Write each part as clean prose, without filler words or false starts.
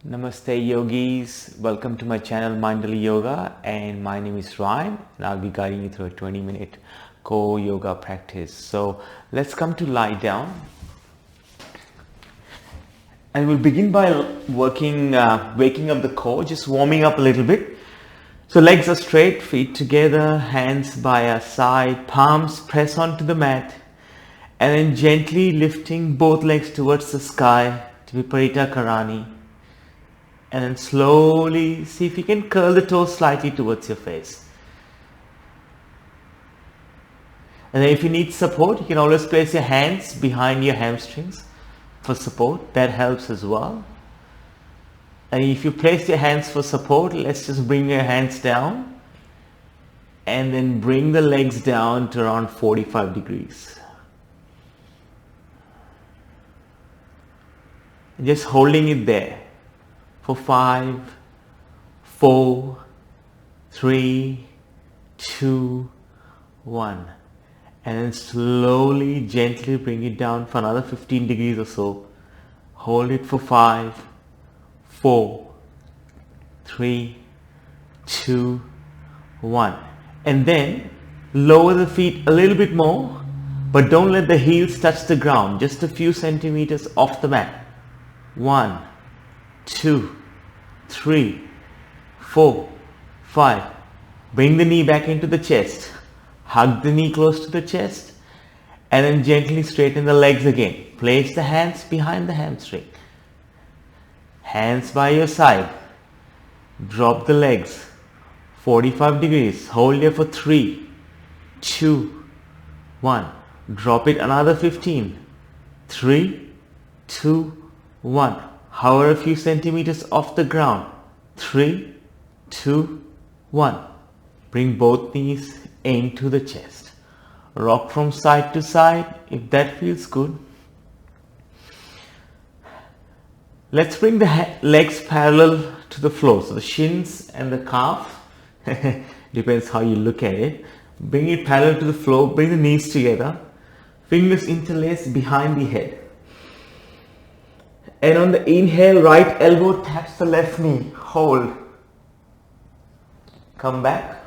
Namaste yogis, welcome to my channel Mindful Yoga, and my name is Ryan and I'll be guiding you through a 20-minute core yoga practice. So let's come to lie down, and we'll begin by waking up the core, just warming up a little bit. So legs are straight, feet together, hands by our side, palms press onto the mat, and then gently lifting both legs towards the sky to Viparita Karani. And then slowly see if you can curl the toes slightly towards your face. And then if you need support, you can always place your hands behind your hamstrings for support. That helps as well. And if you place your hands for support, let's just bring your hands down and then bring the legs down to around 45 degrees. And just holding it there for 5, 4, 3, 2, 1. And then slowly, gently bring it down for another 15 degrees or so. Hold it for 5, 4, 3, 2, 1. And then lower the feet a little bit more, but don't let the heels touch the ground. Just a few centimeters off the mat. 1, 2, 3, 4, 5. Bring the knee back into the chest. Hug the knee close to the chest. And then gently straighten the legs again. Place the hands behind the hamstring. Hands by your side. Drop the legs. 45 degrees. Hold here for 3, 2, 1. Drop it another 15. 3, 2, 1. Hover a few centimeters off the ground. 3, 2, 1. Bring both knees into the chest. Rock from side to side if that feels good. Let's bring the legs parallel to the floor. So the shins and the calf, depends how you look at it. Bring it parallel to the floor. Bring the knees together. Fingers interlaced behind the head. And on the inhale, right elbow taps the left knee. Hold. Come back.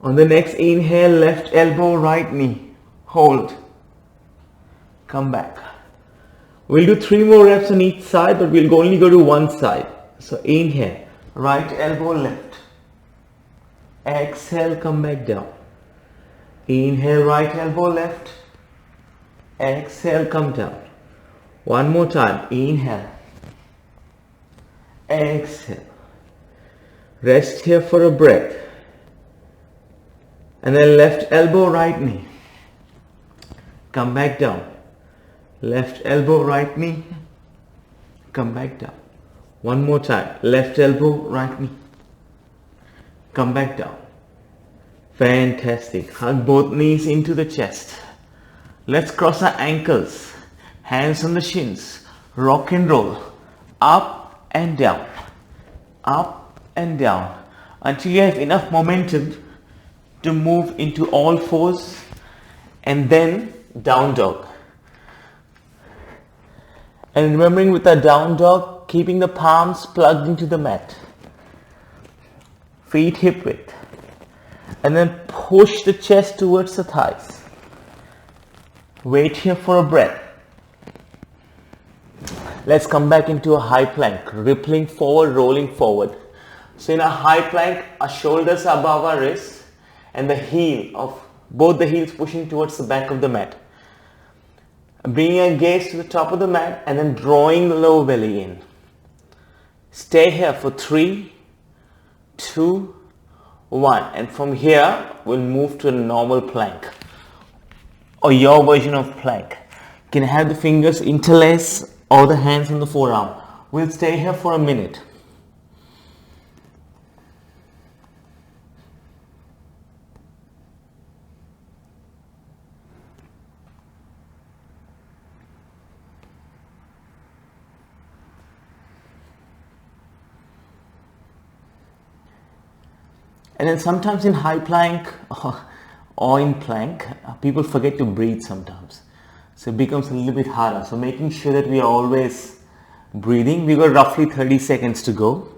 On the next inhale, left elbow, right knee. Hold. Come back. We'll do 3 more reps on each side, but we'll only go to one side. So inhale, right elbow, left. Exhale, come back down. Inhale, right elbow, left. Exhale, come down. One more time. Inhale. Exhale. Rest here for a breath. And then left elbow, right knee. Come back down. Left elbow, right knee. Come back down. One more time. Left elbow, right knee. Come back down. Fantastic. Hug both knees into the chest. Let's cross our ankles. Hands on the shins. Rock and roll. Up and down. Up and down. Until you have enough momentum to move into all fours, and then down dog. And remembering with our down dog, keeping the palms plugged into the mat. Feet hip width. And then push the chest towards the thighs. Wait here for a breath. Let's come back into a high plank, rippling forward, rolling forward. So in a high plank, our shoulders are above our wrists and the heel of both the heels pushing towards the back of the mat. Bringing our gaze to the top of the mat and then drawing the lower belly in. Stay here for 3, 2, 1. And from here, we'll move to a normal plank or your version of plank. You can have the fingers interlace or the hands on the forearm. We'll stay here for a minute. And then sometimes in high plank or in plank, people forget to breathe sometimes. So it becomes a little bit harder. So making sure that we are always breathing. We've got roughly 30 seconds to go.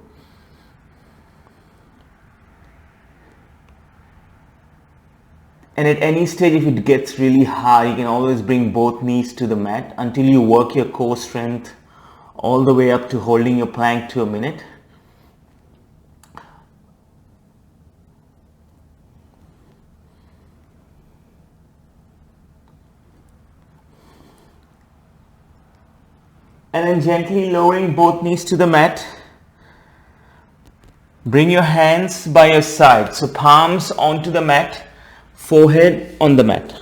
And at any stage, if it gets really hard, you can always bring both knees to the mat until you work your core strength all the way up to holding your plank to a minute. And then gently lowering both knees to the mat. Bring your hands by your side. So palms onto the mat, forehead on the mat.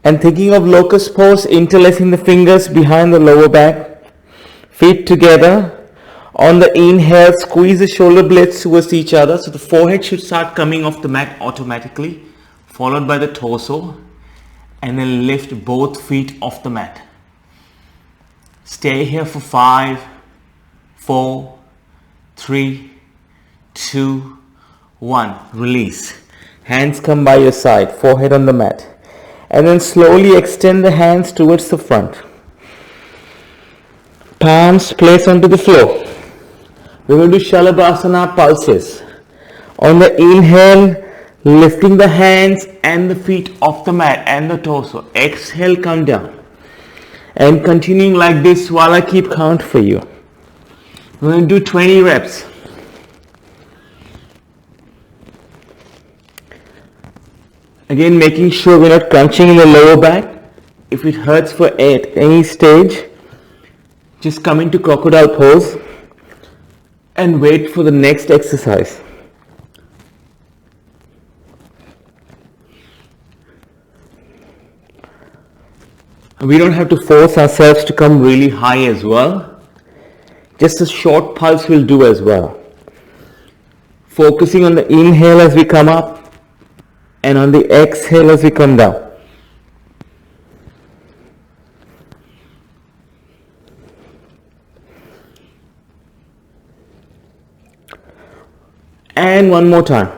And thinking of locust pose, interlacing the fingers behind the lower back, feet together. On the inhale, squeeze the shoulder blades towards each other. So the forehead should start coming off the mat automatically, followed by the torso. And then lift both feet off the mat. Stay here for 5, 4, 3, 2, 1. Release. Hands come by your side, forehead on the mat. And then slowly extend the hands towards the front. Palms place onto the floor. We're going to do Shavasana pulses. On the inhale, lifting the hands and the feet off the mat and the torso. Exhale, come down. And continuing like this while I keep count for you. We're going to do 20 reps. Again, making sure we're not crunching in the lower back. If it hurts at any stage, just come into crocodile pose and wait for the next exercise. We don't have to force ourselves to come really high as well. Just a short pulse will do as well. Focusing on the inhale as we come up and on the exhale as we come down. And one more time.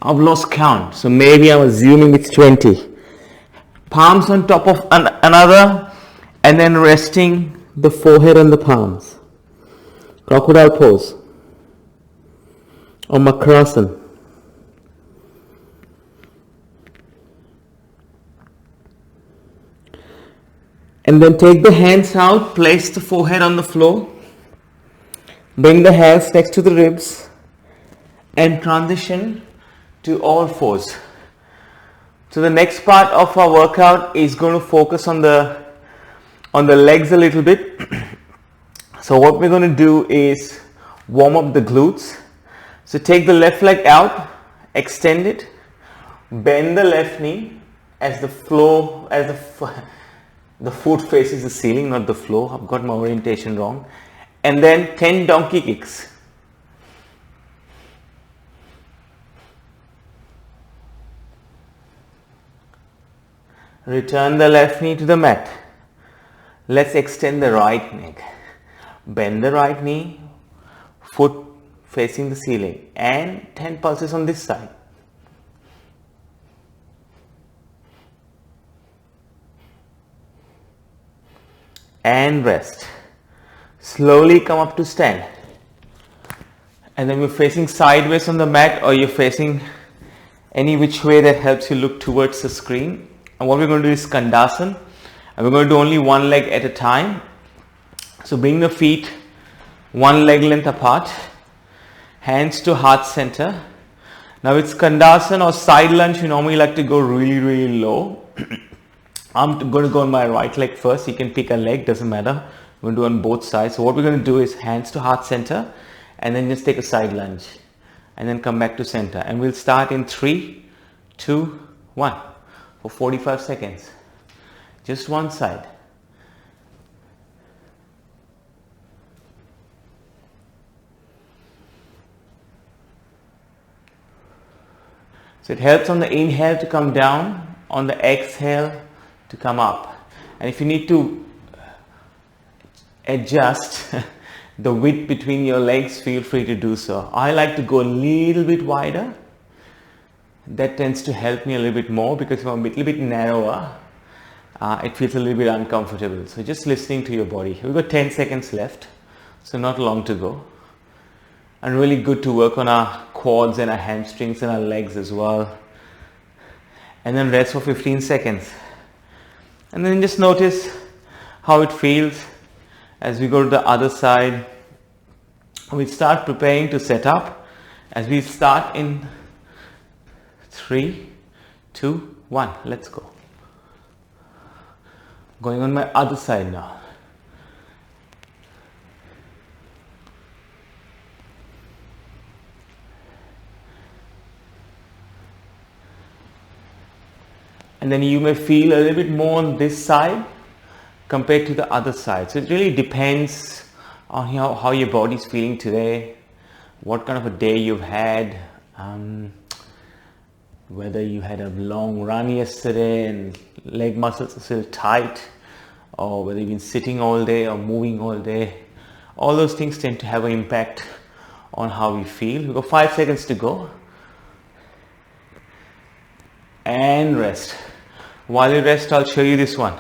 I've lost count, so maybe I'm assuming it's 20. Palms on top of another and then resting the forehead on the palms. Crocodile pose or Makarasana. And then take the hands out, place the forehead on the floor. Bring the hands next to the ribs and transition to all fours. So the next part of our workout is going to focus on the legs a little bit. So what we're going to do is warm up the glutes. So take the left leg out, extend it, bend the left knee as the foot faces the ceiling, not the floor. I've got my orientation wrong. And then 10 donkey kicks. Return the left knee to the mat. Let's extend the right leg. Bend the right knee, foot facing the ceiling, and 10 pulses on this side. And rest. Slowly come up to stand. And then we're facing sideways on the mat, or you're facing any which way that helps you look towards the screen. And what we're going to do is Skandasana, and we're going to do only one leg at a time. So bring the feet one leg length apart, hands to heart center. Now with Skandasana or side lunge, we normally like to go really low. I'm going to go on my right leg first. You can pick a leg, doesn't matter. We're going to do on both sides. So what we're going to do is hands to heart center and then just take a side lunge and then come back to center. And we'll start in 3, 2, 1 for 45 seconds. Just one side. So it helps on the inhale to come down, on the exhale to come up. And if you need to adjust the width between your legs, feel free to do so. I like to go a little bit wider. That tends to help me a little bit more, because if I'm a little bit narrower, it feels a little bit uncomfortable. So just listening to your body. We've got 10 seconds left, so not long to go. And really good to work on our quads and our hamstrings and our legs as well. And then rest for 15 seconds. And then just notice how it feels as we go to the other side. We start preparing to set up as we start in 3, 2, 1. Let's go. Going on my other side now. And then you may feel a little bit more on this side compared to the other side. So it really depends on how your body's feeling today, what kind of a day you've had, whether you had a long run yesterday and leg muscles are still tight, or whether you've been sitting all day or moving all day. All those things tend to have an impact on how we feel. We've got 5 seconds to go. And rest. While you rest, I'll show you this one.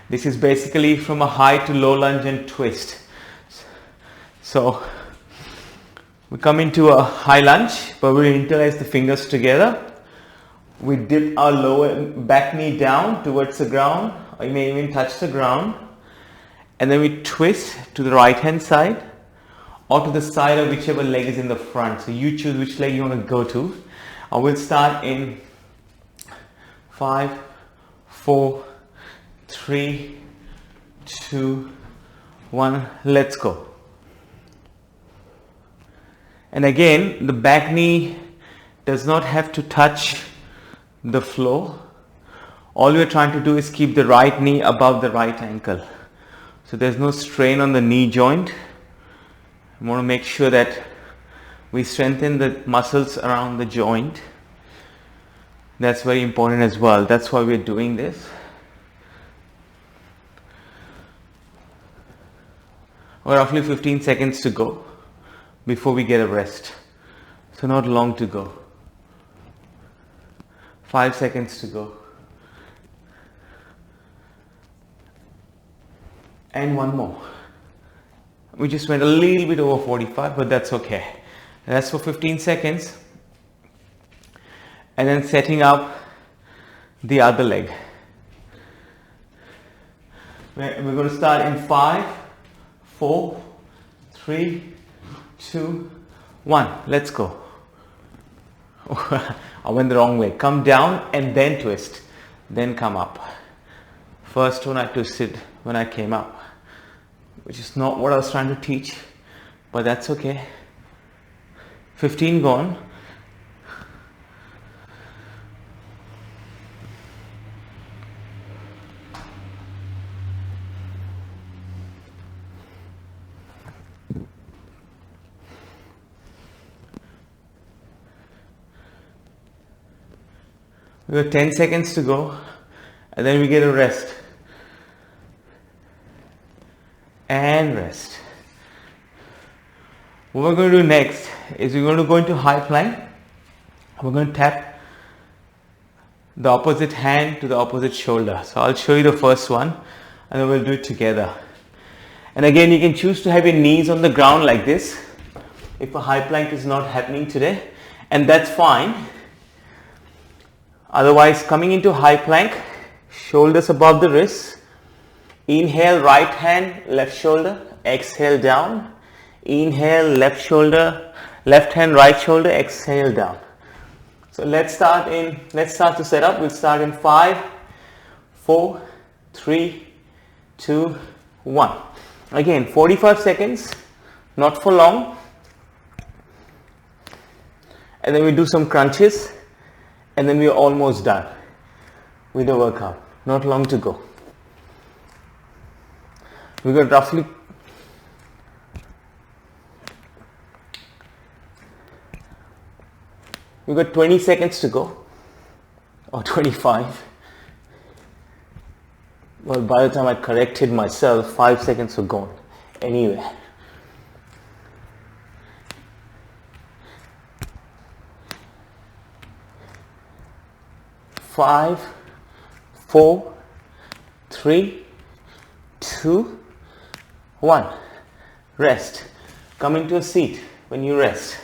This is basically from a high to low lunge and twist. So we come into a high lunge, but we interlace the fingers together. We dip our lower back knee down towards the ground, or you may even touch the ground. And then we twist to the right hand side or to the side of whichever leg is in the front. So you choose which leg you want to go to. I will start in 5, 4, 3, 2, 1. Let's go. And again, the back knee does not have to touch the floor. All we're trying to do is keep the right knee above the right ankle. So there's no strain on the knee joint. I want to make sure that we strengthen the muscles around the joint. That's very important as well. That's why we're doing this. We're roughly 15 seconds to go before we get a rest. So not long to go. 5 seconds to go. And one more. We just went a little bit over 45, but that's okay. That's for 15 seconds. And then setting up the other leg. We're going to start in 5, 4, 3, 2, 1. Let's go. I went the wrong way. Come down and then twist. Then come up. First one I twisted when I came up, which is not what I was trying to teach, but that's okay. 15 gone. We got 10 seconds to go, and then we get a rest. And rest. What we're going to do next is we're going to go into high plank. We're going to tap the opposite hand to the opposite shoulder. So I'll show you the first one, and then we'll do it together. And again, you can choose to have your knees on the ground like this if a high plank is not happening today, and that's fine. Otherwise, coming into high plank, shoulders above the wrists. Inhale, right hand, left shoulder. Exhale, down. Inhale, left shoulder, left hand, right shoulder. Exhale, down. So let's start to set up. We'll start in 5, 4, 3, 2, 1. Again, 45 seconds, not for long. And then we do some crunches. And then we're almost done with the workout. Not long to go. We got roughly we got 20 seconds to go, or 25. Well, by the time I corrected myself, 5 seconds were gone. Anyway. 5, 4, 3, 2, 1. Rest. Come into a seat when you rest.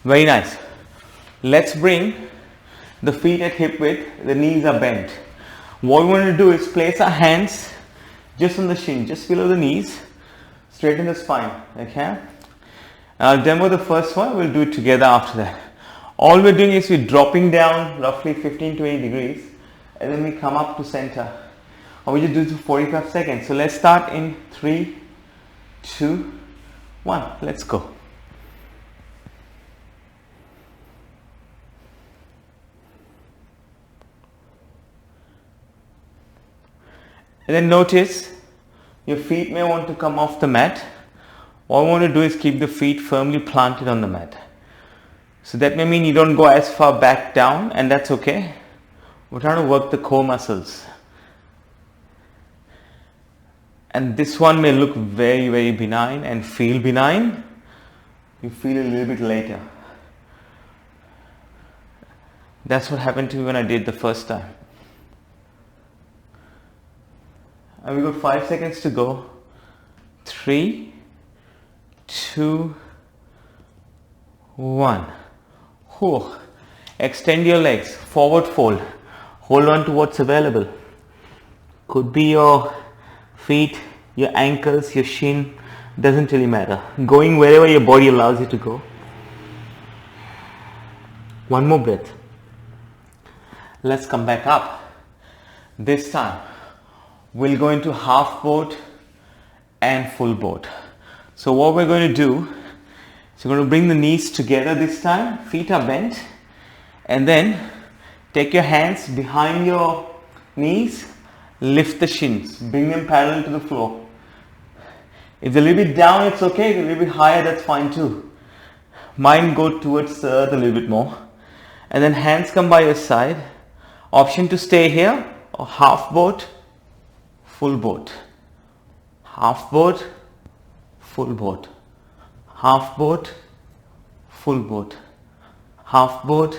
Very nice. Let's bring the feet at hip width. The knees are bent. What we want to do is place our hands just on the shin, just below the knees, straighten the spine. Okay? I'll demo the first one. We'll do it together after that. All we're doing is we're dropping down roughly 15-20 degrees, and then we come up to center. And we just do this for 45 seconds. So let's start in 3, 2, 1. Let's go. And then notice your feet may want to come off the mat. All I want to do is keep the feet firmly planted on the mat. So that may mean you don't go as far back down, and that's okay. We're trying to work the core muscles. And this one may look very, very benign and feel benign. You feel a little bit later. That's what happened to me when I did the first time. And we got 5 seconds to go. 3, 2, 1. Whew. Extend your legs, forward fold. Hold on to what's available. Could be your feet, your ankles, your shin. Doesn't really matter. Going wherever your body allows you to go. One more breath. Let's come back up. This time we'll go into half boat and full boat. So what we're going to do is we're going to bring the knees together this time. Feet are bent. And then take your hands behind your knees. Lift the shins. Bring them parallel to the floor. If they're a little bit down, it's okay. If they're a little bit higher, that's fine too. Mine go towards the earth a little bit more. And then hands come by your side. Option to stay here or half boat, full boat. Half boat, full boat. Half boat, full boat. Half boat,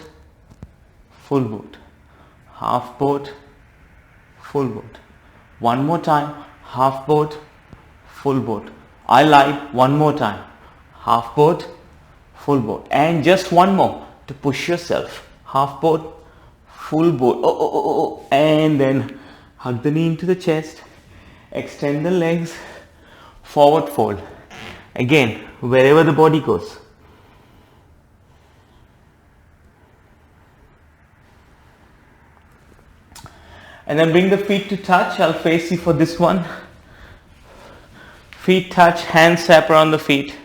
full boat. Half boat, full boat. One more time. Half boat, full boat. I lied. One more time. Half boat, full boat. And just one more to push yourself. Half boat, full boat. And then hug the knee into the chest. Extend the legs. Forward fold. Again, wherever the body goes. And then bring the feet to touch. I'll face you for this one. Feet touch, hands wrap around the feet.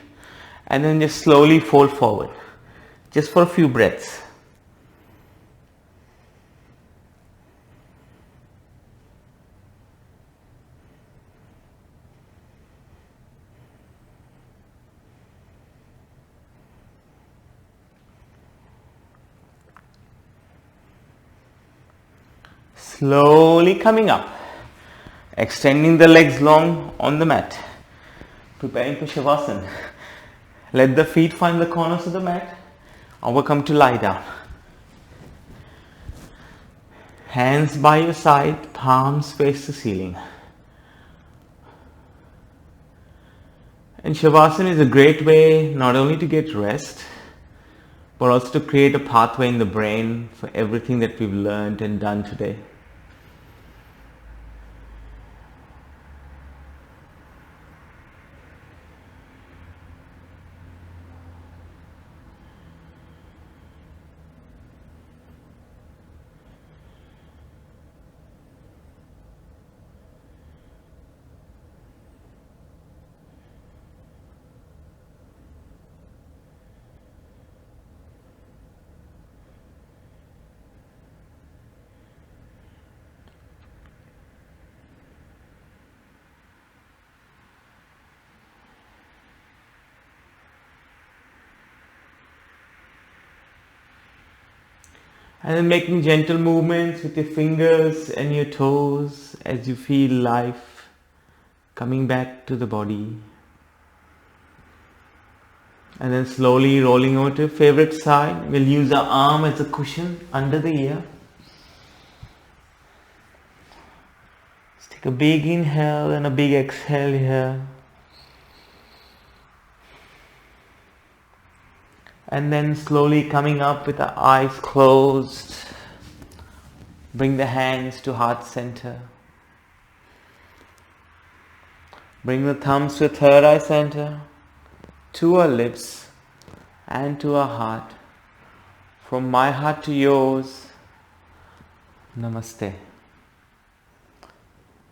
And then just slowly fold forward. Just for a few breaths. Slowly coming up, extending the legs long on the mat, preparing for Shavasana. Let the feet find the corners of the mat, and we'll come to lie down. Hands by your side, palms face the ceiling. And Shavasana is a great way not only to get rest, but also to create a pathway in the brain for everything that we've learned and done today. And then making gentle movements with your fingers and your toes as you feel life coming back to the body. And then slowly rolling over to your favorite side. We'll use our arm as a cushion under the ear. Take a big inhale and a big exhale here. And then slowly coming up with the eyes closed. Bring the hands to heart center. Bring the thumbs to third eye center, to our lips and to our heart. From my heart to yours, Namaste.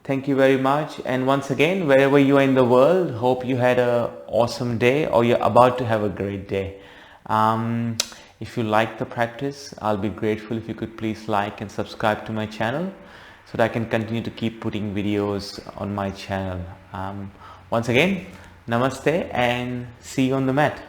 Thank you very much. And once again, wherever you are in the world, hope you had an awesome day or you're about to have a great day. If you like the practice, I'll be grateful if you could please like and subscribe to my channel so that I can continue to keep putting videos on my channel. Once again, Namaste and see you on the mat.